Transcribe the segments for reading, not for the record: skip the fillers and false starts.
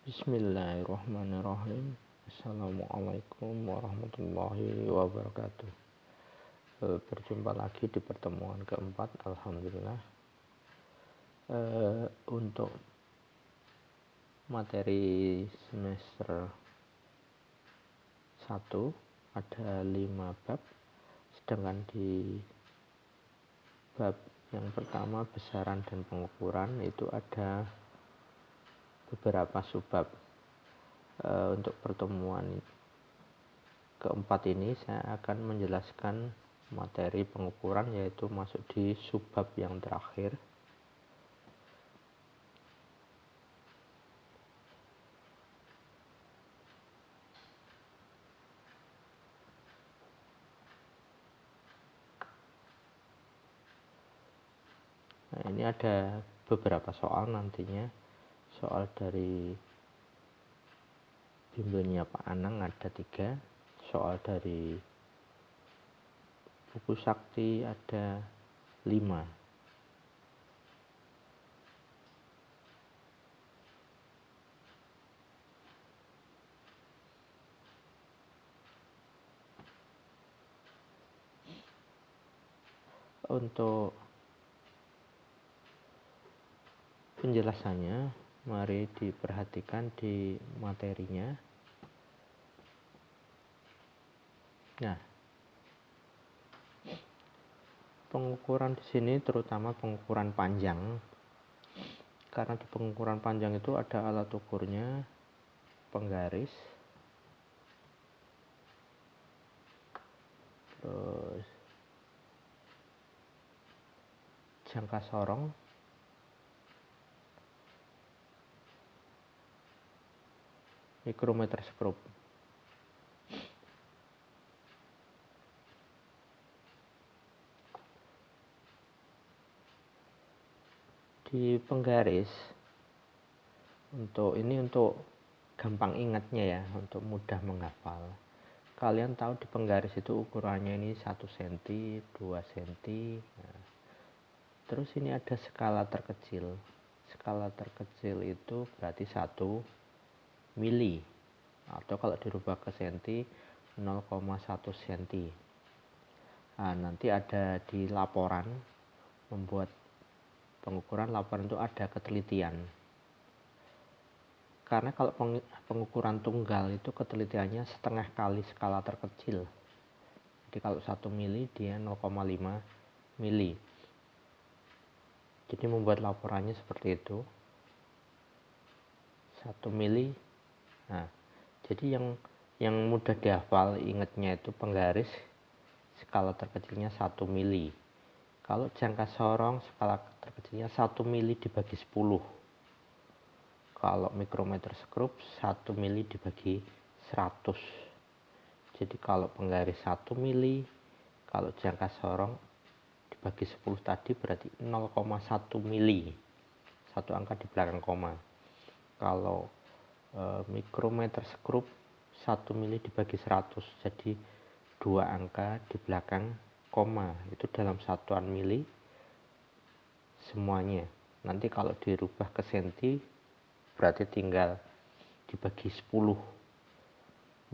Bismillahirrahmanirrahim. Assalamualaikum warahmatullahi wabarakatuh. Berjumpa lagi di pertemuan keempat, alhamdulillah. Untuk materi semester 1 ada 5 bab, sedangkan di bab yang pertama besaran dan pengukuran itu ada beberapa subbab. Untuk pertemuan keempat ini saya akan menjelaskan materi pengukuran, yaitu masuk di subbab yang terakhir. Nah, ini ada beberapa soal nantinya. Soal dari bimbelnya Pak Anang ada 3. Soal dari buku Sakti ada 5. Untuk penjelasannya, mari diperhatikan di materinya. Nah, pengukuran di sini terutama pengukuran panjang, karena di pengukuran panjang itu ada alat ukurnya, penggaris, terus jangka sorong, mikrometer skrup. Di penggaris, untuk gampang ingatnya ya, untuk mudah menghafal. Kalian tahu di penggaris itu ukurannya ini 1 cm, 2 cm. Nah, terus ini ada skala terkecil. Skala terkecil itu berarti 1 mili, atau kalau dirubah ke senti 0,1 cm. Nah, nanti ada di laporan membuat pengukuran, laporan itu ada ketelitian. Karena kalau pengukuran tunggal itu ketelitiannya setengah kali skala terkecil. Jadi kalau 1 mili dia 0,5 mili. Jadi membuat laporannya seperti itu. 1 mili. Nah, jadi yang mudah dihafal, ingatnya itu penggaris skala terkecilnya 1 mili. Kalau jangka sorong skala terkecilnya 1 mili dibagi 10. Kalau mikrometer skrup 1 mili dibagi 100. Jadi kalau penggaris 1 mili, kalau jangka sorong dibagi 10 tadi berarti 0,1 mili. 1 angka di belakang koma. Kalau mikrometer skrup 1 mili dibagi 100, jadi 2 angka di belakang koma. Itu dalam satuan mili semuanya. Nanti kalau dirubah ke senti berarti tinggal dibagi 10.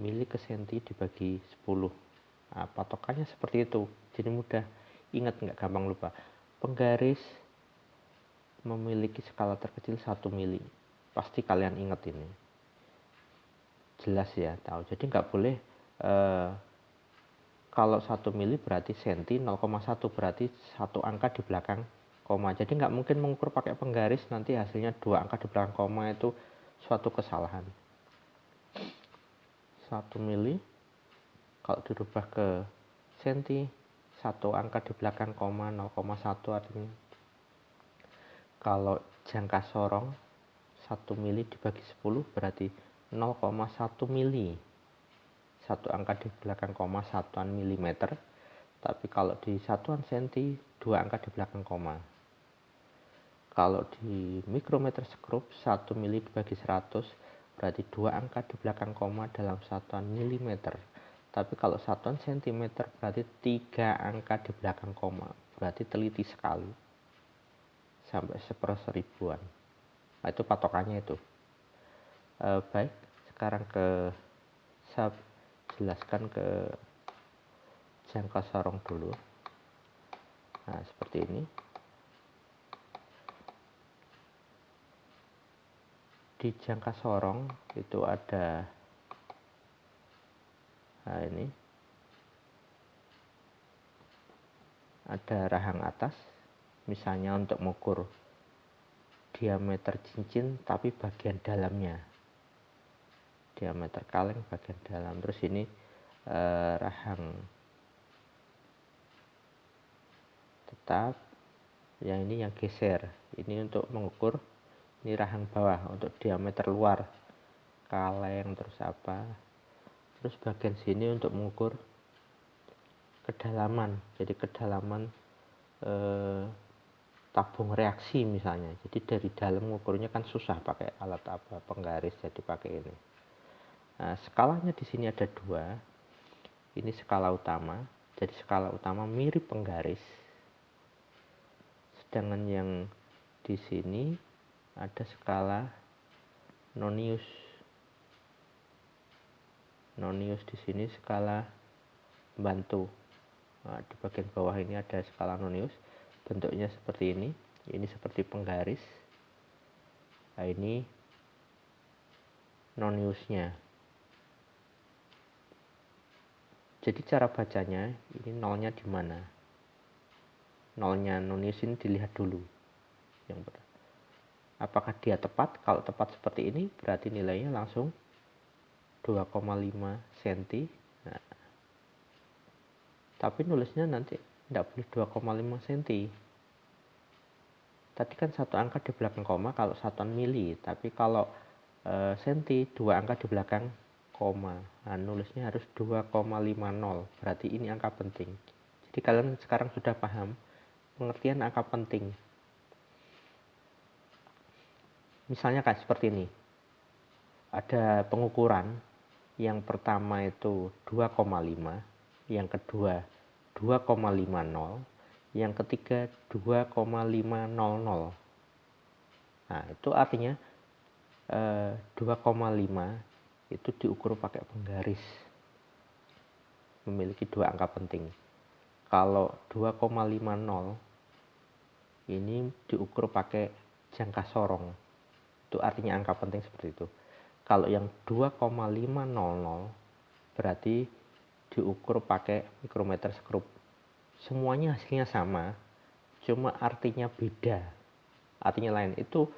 Mili ke senti dibagi 10. Nah, patokannya seperti itu. Jadi mudah ingat, nggak gampang lupa. Penggaris memiliki skala terkecil 1 mili. Pasti kalian ingat ini. Jelas ya, tahu. Jadi nggak boleh kalau 1 mili berarti senti, 0,1 berarti 1 angka di belakang koma. Jadi nggak mungkin mengukur pakai penggaris, nanti hasilnya 2 angka di belakang koma, itu suatu kesalahan. 1 mili kalau dirubah ke senti, 1 angka di belakang koma 0,1 artinya. Kalau jangka sorong 1 mili dibagi 10 berarti 0,1 mili. 1 angka di belakang koma satuan milimeter. Tapi kalau di satuan senti 2 angka di belakang koma. Kalau di mikrometer skrup 1 mili dibagi 100 berarti 2 angka di belakang koma dalam satuan milimeter. Tapi kalau satuan sentimeter berarti 3 angka di belakang koma. Berarti teliti sekali. Sampai 1/1000. Nah, itu patokannya itu. Baik, sekarang saya jelaskan ke jangka sorong dulu. Nah, seperti ini. Di jangka sorong itu ada, nah ini ada rahang atas, misalnya untuk mengukur diameter cincin tapi bagian dalamnya, diameter kaleng bagian dalam. Terus ini rahang tetap, yang ini yang geser, ini untuk mengukur, ini rahang bawah untuk diameter luar kaleng, terus apa, terus bagian sini untuk mengukur kedalaman, jadi kedalaman tabung reaksi misalnya. Jadi dari dalam mengukurnya kan susah pakai alat apa, penggaris, jadi pakai ini. Nah, skalanya di sini ada 2. Ini skala utama, jadi skala utama mirip penggaris. Sedangkan yang di sini ada skala nonius. Nonius di sini skala bantu. Nah, di bagian bawah ini ada skala nonius. Bentuknya seperti ini. Ini seperti penggaris. Nah, ini noniusnya. Jadi cara bacanya, ini nolnya di mana? Nolnya nonius ini dilihat dulu. Apakah dia tepat? Kalau tepat seperti ini, berarti nilainya langsung 2,5 cm. Nah, tapi nulisnya nanti tidak boleh 2,5 cm. Tadi kan satu angka di belakang koma kalau satuan mili, tapi kalau senti 2 angka di belakang koma. Nah, nulisnya harus 2,50. Berarti ini angka penting. Jadi kalian sekarang sudah paham pengertian angka penting. Misalnya kayak seperti ini. Ada pengukuran. Yang pertama itu 2,5, yang kedua 2,50, yang ketiga 2,500. Nah, itu artinya 2,5 itu diukur pakai penggaris. Memiliki 2 angka penting. Kalau 2,50 ini diukur pakai jangka sorong. Itu artinya angka penting seperti itu. Kalau yang 2,500 berarti diukur pakai mikrometer skrup. Semuanya hasilnya sama, cuma artinya beda. Artinya lain. Itu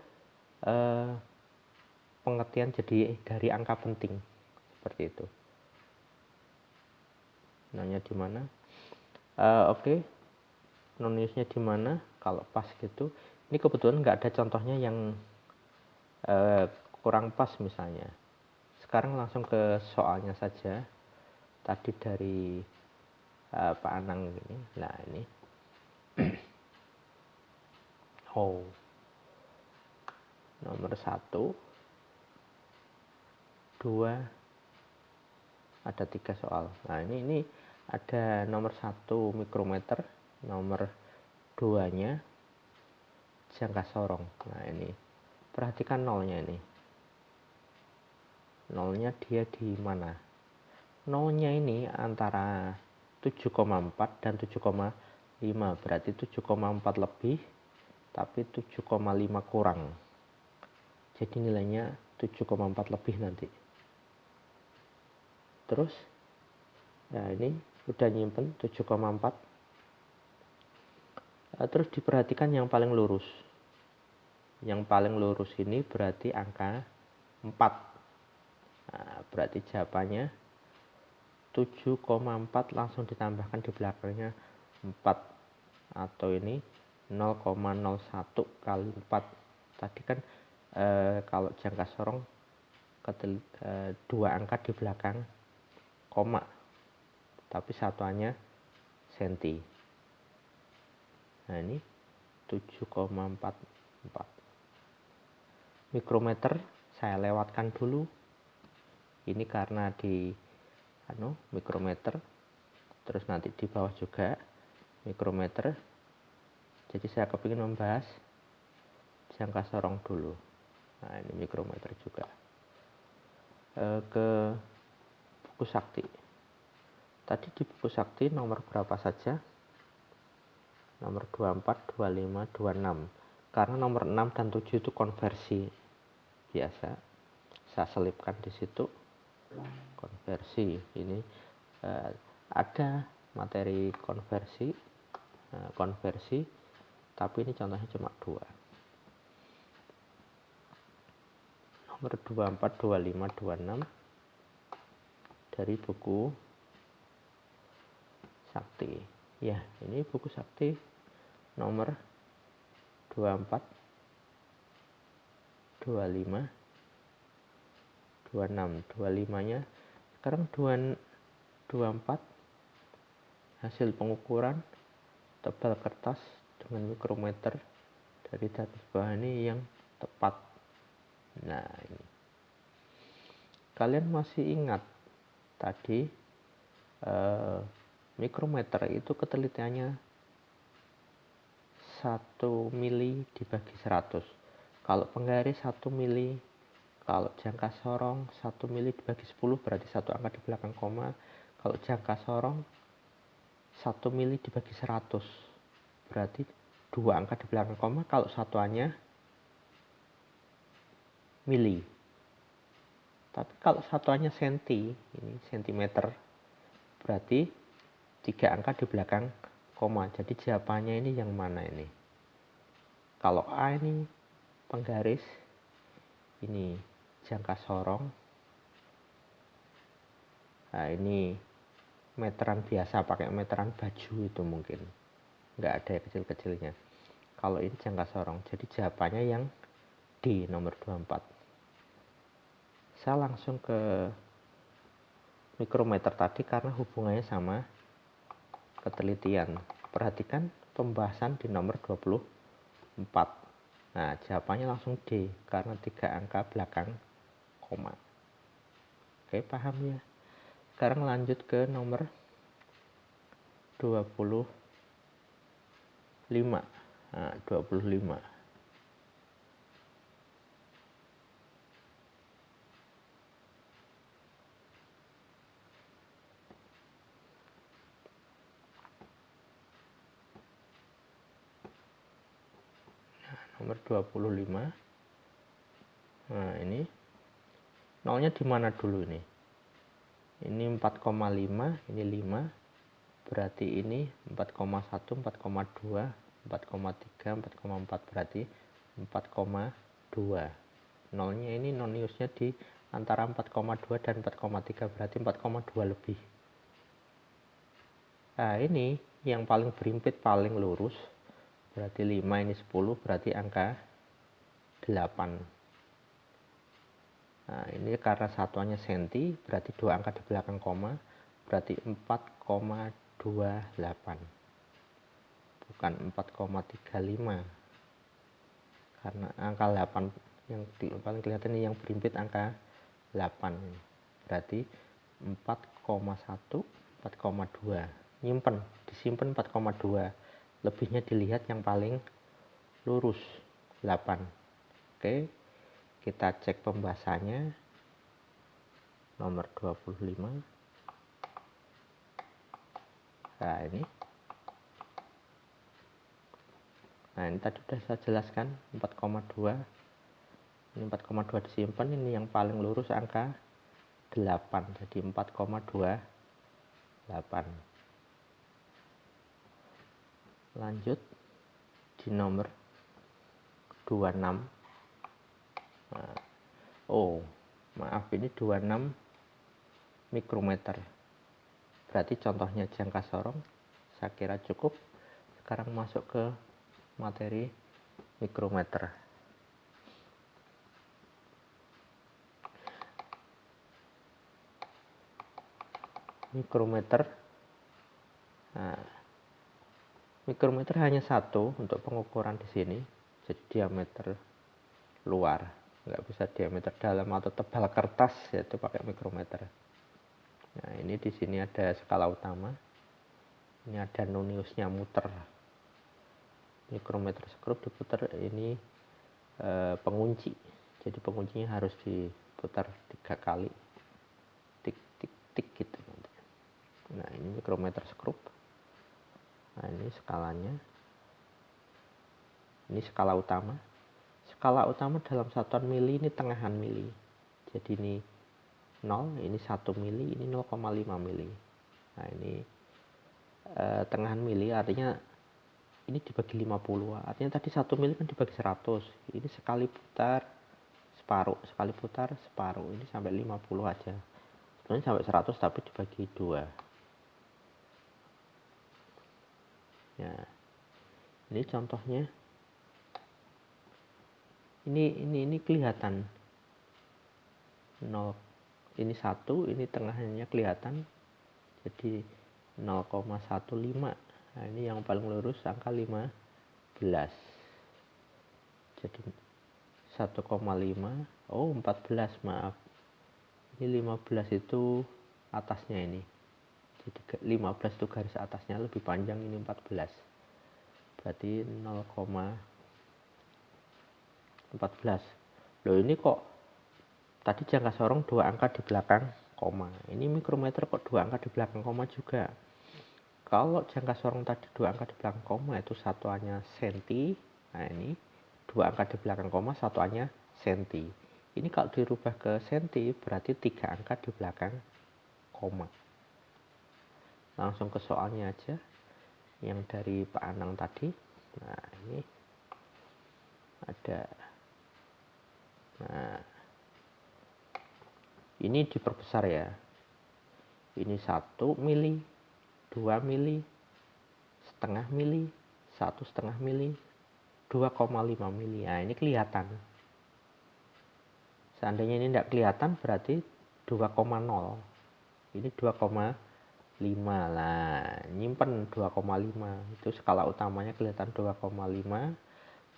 pengertian jadi dari angka penting. Seperti itu. Nanya di mana? Oke. Noniusnya di mana? Kalau pas gitu. Ini kebetulan nggak ada contohnya yang kurang pas misalnya. Sekarang langsung ke soalnya saja. Tadi dari Pak Anang ini. Nah, ini. Oh. Nomor 1, 2, ada 3 soal. Nah, ini ada nomor 1 mikrometer, nomor 2-nya jangka sorong. Nah, ini. Perhatikan nolnya ini. Nolnya dia di mana? Nolnya ini antara 7,4 dan 7,5. Berarti 7,4 lebih, tapi 7,5 kurang. Jadi nilainya 7,4 lebih nanti. Terus, nah ini udah nyimpen 7,4. Terus diperhatikan yang paling lurus. Yang paling lurus ini berarti angka 4. Nah, berarti jawabannya 7,4 langsung ditambahkan di belakangnya 4. Atau ini 0,01 kali 4. Tadi kan kalau jangka sorong 2 angka di belakang koma. Tapi satuannya senti. Nah, ini 7,44. Mikrometer saya lewatkan dulu. Ini karena di mikrometer. Terus nanti di bawah juga mikrometer. Jadi saya kepingin membahas jangka sorong dulu. Nah, ini mikrometer juga. ke buku sakti. Tadi di buku sakti nomor berapa saja? Nomor 24, 25, 26. Karena nomor 6 dan 7 itu konversi biasa. Saya selipkan di situ. Konversi. Ini ada materi konversi, tapi ini contohnya cuma 2. Nomor 24, 25, 26 dari buku sakti. Ya, ini buku sakti nomor 24, 25, 26. 25-nya sekarang 24 hasil pengukuran tebal kertas dengan mikrometer dari garis bawah ini yang tepat. Nah, ini. Kalian masih ingat tadi mikrometer itu ketelitiannya 1 mili dibagi 100. Kalau penggaris 1 mili, kalau jangka sorong 1 mili dibagi 10 berarti 1 angka di belakang koma. Kalau jangka sorong 1 mili dibagi 100 berarti 2 angka di belakang koma. Kalau satuannya mili. Tapi kalau satuannya senti, ini sentimeter, berarti 3 angka di belakang koma. Jadi jawabannya ini yang mana ini? Kalau A ini penggaris, ini jangka sorong. Nah, ini meteran biasa, pakai meteran baju itu mungkin. Nggak ada yang kecil-kecilnya. Kalau ini jangka sorong, jadi jawabannya yang D, nomor 24. Saya langsung ke mikrometer tadi karena hubungannya sama ketelitian. Perhatikan pembahasan di nomor 24. Nah, jawabannya langsung D karena 3 angka belakang koma. Oke, paham ya? Sekarang lanjut ke nomor 25. Nah, 25. Nomor 25. Nah, ini nolnya di mana dulu ini? Ini 4,5, ini 5. Berarti ini 4,1, 4,2, 4,3, 4,4 berarti 4,2. Nolnya ini noniusnya di antara 4,2 dan 4,3 berarti 4,2 lebih. Nah, ini yang paling berimpit paling lurus berarti 5, ini 10 berarti angka 8. Nah, ini karena satuannya senti berarti 2 angka di belakang koma berarti 4,28 bukan 4,35 karena angka 8 yang paling kelihatan ini yang berimpit angka 8 berarti 4,1 4,2 disimpan 4,2 lebihnya dilihat yang paling lurus 8. Oke, kita cek pembahasannya nomor 25. Nah, ini tadi sudah saya jelaskan 4,2. Ini 4,2 disimpan, ini yang paling lurus angka 8 jadi 4,28. Lanjut di nomor 26. Nah, maaf ini 26 mikrometer. Berarti contohnya jangka sorong saya kira cukup. Sekarang masuk ke materi mikrometer. Mikrometer. Nah, mikrometer hanya satu untuk pengukuran di sini. Jadi diameter luar, nggak bisa diameter dalam atau tebal kertas, yaitu pakai mikrometer. Nah, ini di sini ada skala utama. Ini ada noniusnya muter. Mikrometer skrup diputar, ini pengunci. Jadi penguncinya harus diputar 3 kali, tik tik tik gitu nanti. Nah ini mikrometer skrup. Nah ini skalanya, ini skala utama. Skala utama dalam satuan mili ini tengahan mili. Jadi ini 0, ini 1 mili, ini 0,5 mili. Nah ini tengahan mili artinya ini dibagi 50. Artinya tadi 1 mili kan dibagi 100. Ini sekali putar separuh, sekali putar separuh. Ini sampai 50 aja. Sebenarnya sampai 100 tapi dibagi 2. Ya. Ini contohnya. Ini kelihatan 0, ini 1, ini tengahnya kelihatan. Jadi 0,15. Nah, ini yang paling lurus angka 15. Jadi 1,5. Oh, 14, maaf. Ini 15 itu atasnya ini. Jadi 15 itu garis atasnya lebih panjang, ini 14. Berarti 0,14. Loh, ini kok tadi jangka sorong 2 angka di belakang koma. Ini mikrometer kok 2 angka di belakang koma juga. Kalau jangka sorong tadi 2 angka di belakang koma itu satuannya senti. Nah ini 2 angka di belakang koma satuannya senti. Ini kalau dirubah ke senti berarti 3 angka di belakang koma. Langsung ke soalnya aja yang dari Pak Anang tadi. Nah ini ada. Nah ini diperbesar ya. Ini 1 mili, 2 mili, setengah mili, 1,5 mili, 2,5 mili. Nah ini kelihatan. Seandainya ini tidak kelihatan berarti 2,0. Ini 2,5. Nah nyimpen 2,5. Itu skala utamanya kelihatan 2,5.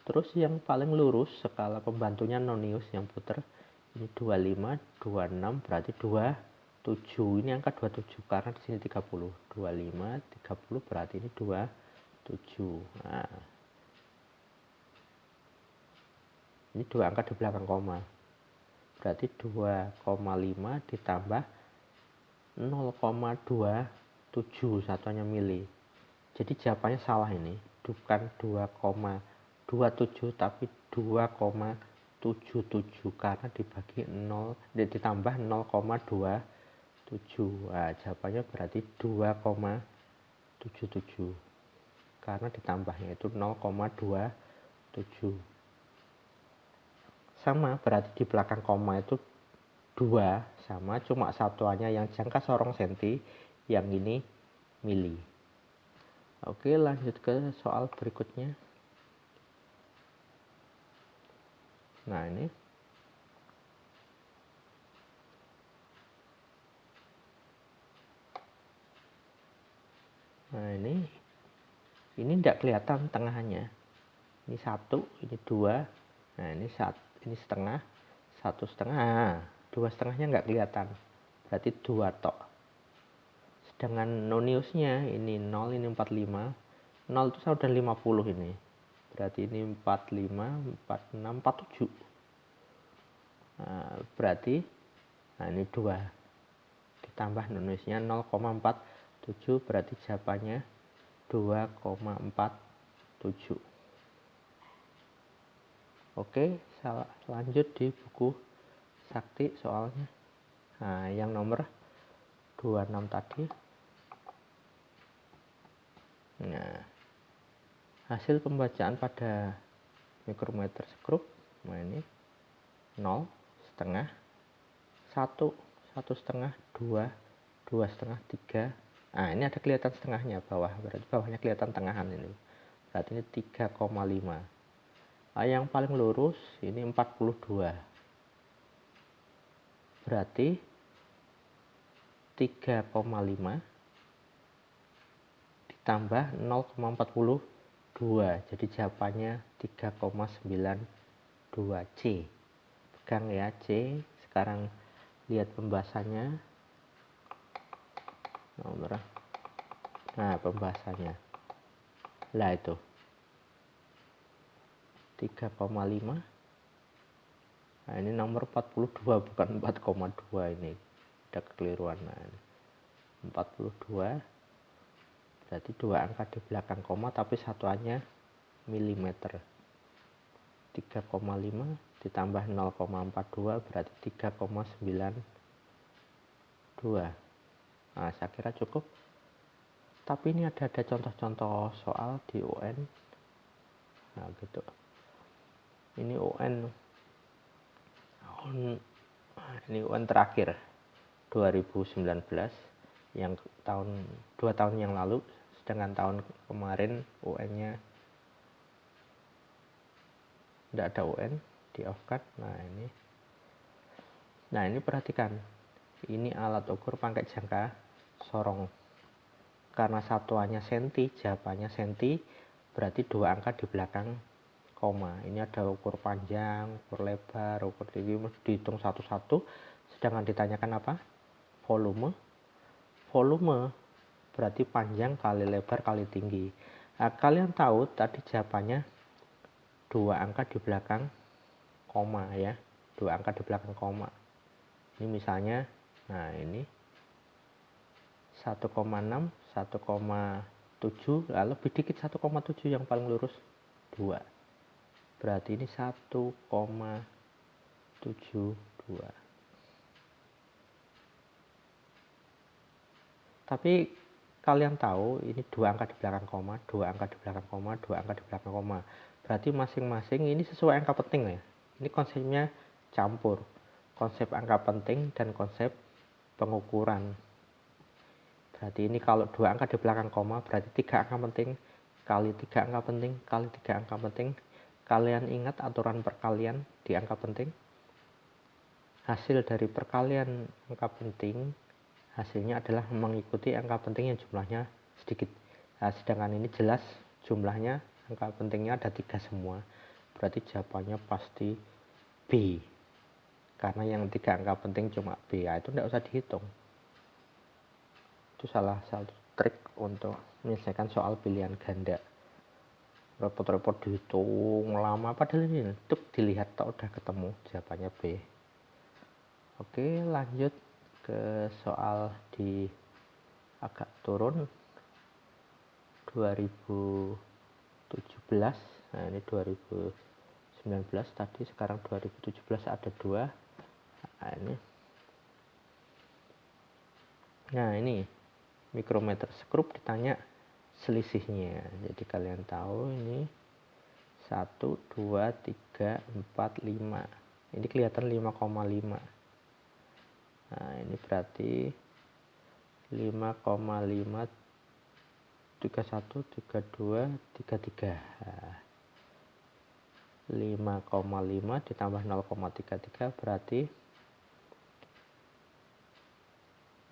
Terus yang paling lurus skala pembantunya nonius yang puter ini 25, 26 berarti 27. Ini angka 27 karena di sini 30. 25, 30 berarti ini 27. Nah, ini 2 angka di belakang koma. Berarti 2,5 ditambah 0,27 satuannya mili. Jadi jawabannya salah ini. Bukan 2,27 tapi 2,77 karena dibagi 0 ditambah 0,27. Nah, jawabannya berarti 2,77 karena ditambahnya itu 0,27. Sama berarti di belakang koma itu 2 sama, cuma satuannya yang jangka sorong senti, yang ini mili. Oke, lanjut ke soal berikutnya. Nah ini tidak kelihatan tengahnya. Ini 1, ini 2. Nah ini setengah, 1,5. 2,5-nya nggak kelihatan. Berarti 2 tok. Sedangkan noniusnya ini 0, ini 45. 0 itu sama dengan 50 ini. Berarti ini 45, 46, 47. Nah, berarti ini 2. Ditambah noniusnya 0,47 berarti jawabannya 2,47. Oke, lanjut di buku Sakti soalnya. Nah, yang nomor 26 tadi. Nah, hasil pembacaan pada mikrometer skrup. Nah, ini 0, setengah, 1, 1,5, 2, 2,5, 3. Nah, ini ada kelihatan setengahnya bawah. Berarti bawahnya kelihatan tengahan ini. Berarti ini 3,5. Nah, yang paling lurus ini 42. Berarti 3,5 ditambah 0,42. Jadi jawabannya 3,92 C. Pegang ya C. Sekarang lihat pembahasannya. Nah, pembahasannya. Lah itu. 3,5 Nah, ini nomor 42 bukan 4,2, ini ada kekeliruan. Nah, ini 42 berarti 2 angka di belakang koma tapi satuannya milimeter. 3,5 ditambah 0,42 berarti 3,92. Nah, saya kira cukup. Tapi ini ada contoh-contoh soal di UN. Nah, gitu. Ini UN. Ini UN terakhir 2019 yang 2 tahun yang lalu, sedangkan tahun kemarin UN-nya tidak ada UN, di off kan. Nah ini perhatikan, ini alat ukur pakai jangka sorong. Karena satuannya senti, jawabannya senti, berarti 2 angka di belakang koma. Ini ada ukur panjang, ukur lebar, ukur tinggi, dihitung satu-satu. Sedangkan ditanyakan apa? Volume. Volume berarti panjang kali lebar kali tinggi. Nah, kalian tahu tadi jawabannya 2 angka di belakang koma ya. 2 angka di belakang koma. Ini misalnya, nah ini 1,6, 1,7, lalu lebih dikit 1,7 yang paling lurus 2. Berarti ini 1,72. Tapi kalian tahu ini 2 angka di belakang koma, 2 angka di belakang koma, 2 angka di belakang koma. Berarti masing-masing ini sesuai angka penting ya. Ini konsepnya campur. Konsep angka penting dan konsep pengukuran. Berarti ini kalau 2 angka di belakang koma berarti 3 angka penting kali 3 angka penting kali 3 angka penting. Kalian ingat aturan perkalian di angka penting? Hasil dari perkalian angka penting hasilnya adalah mengikuti angka penting yang jumlahnya sedikit. Nah, sedangkan ini jelas jumlahnya angka pentingnya ada 3 semua. Berarti jawabannya pasti B. Karena yang 3 angka penting cuma B. Nah, itu tidak usah dihitung. Itu salah satu trik untuk menyelesaikan soal pilihan ganda. Repot-repot dihitung lama, padahal ini untuk dilihat tak udah ketemu jawabannya B. Oke, lanjut ke soal di agak turun 2017. Nah ini 2019 tadi, sekarang 2017 ada 2. Nah ini mikrometer skrup ditanya selisihnya. Jadi kalian tahu ini 1, 2, 3, 4, 5. Ini kelihatan 5,5. Nah ini berarti 5,5 31, 32, 33. Nah, 5,5 ditambah 0,33 berarti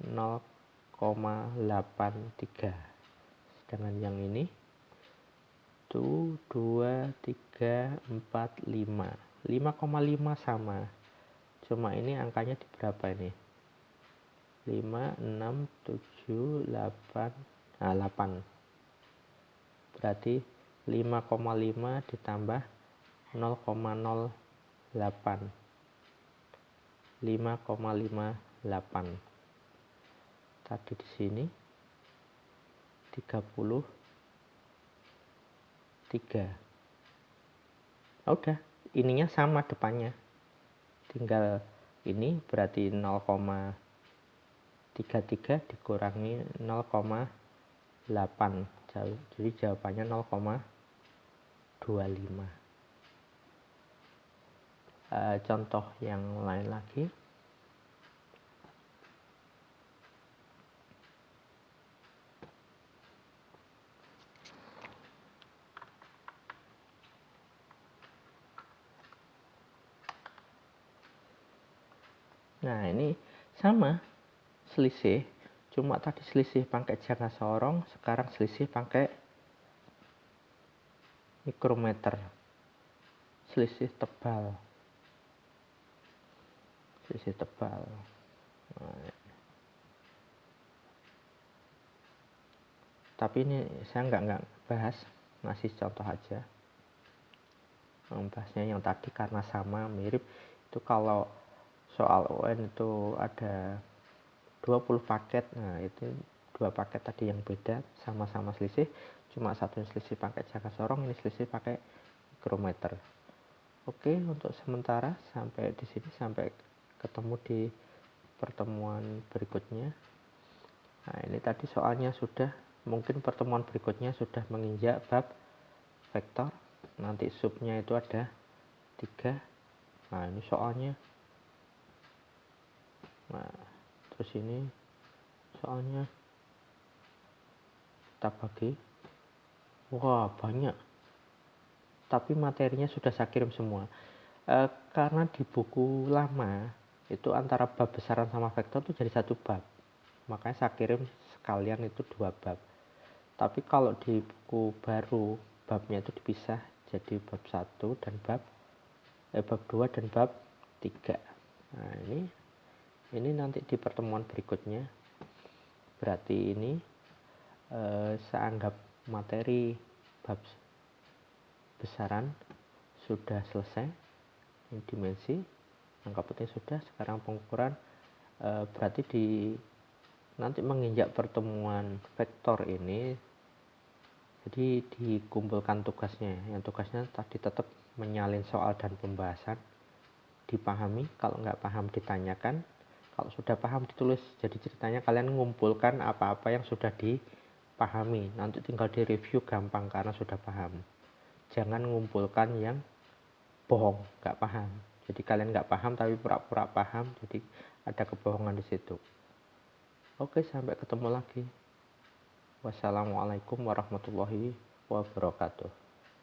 0,83. Sedangkan yang ini 1, 2, 3, 4, 5. 5,5 sama. Cuma ini angkanya di berapa ini? 5, 6, 7, 8. Nah, 8. Berarti 5,5 ditambah 0,08. 5,58. Tadi di sini 33. Udah, ininya sama depannya. Tinggal ini berarti 0,33 dikurangi 0,8. Jadi jawabannya 0,25. Contoh yang lain lagi. Nah ini sama selisih, cuma tadi selisih pakai jangka sorong, sekarang selisih pakai mikrometer. Selisih tebal. Nah, tapi ini saya nggak bahas, ngasih contoh aja. Bahasnya yang tadi karena sama mirip. Itu kalau soal UN itu ada 20 paket, nah itu 2 paket tadi yang beda, sama-sama selisih, cuma satu yang selisih pakai jangka sorong, ini selisih pakai mikrometer. Oke, untuk sementara sampai di sini, sampai ketemu di pertemuan berikutnya. Nah, ini tadi soalnya sudah, mungkin pertemuan berikutnya sudah menginjak bab vektor. Nanti subnya itu ada 3. Nah, ini soalnya. Nah, terus ini soalnya kita bagi. Wah, banyak. Tapi materinya sudah saya kirim semua. Karena di buku lama itu antara bab besaran sama vektor itu jadi satu bab. Makanya saya kirim sekalian itu 2 bab. Tapi kalau di buku baru babnya itu dipisah jadi bab 1 dan bab 2 dan bab 3. Nah, ini nanti di pertemuan berikutnya. Berarti ini saya anggap materi bab besaran sudah selesai. Ini dimensi angka penting sudah. Sekarang pengukuran berarti nanti menginjak pertemuan vektor ini, jadi dikumpulkan tugasnya. Yang tugasnya tadi tetap menyalin soal dan pembahasan, dipahami. Kalau nggak paham ditanyakan, kalau sudah paham ditulis. Jadi ceritanya kalian mengumpulkan apa-apa yang sudah dipahami, nanti tinggal direview gampang karena sudah paham. Jangan mengumpulkan yang bohong, nggak paham. Jadi kalian nggak paham tapi pura-pura paham, jadi ada kebohongan di situ. Oke, sampai ketemu lagi. Wassalamualaikum warahmatullahi wabarakatuh.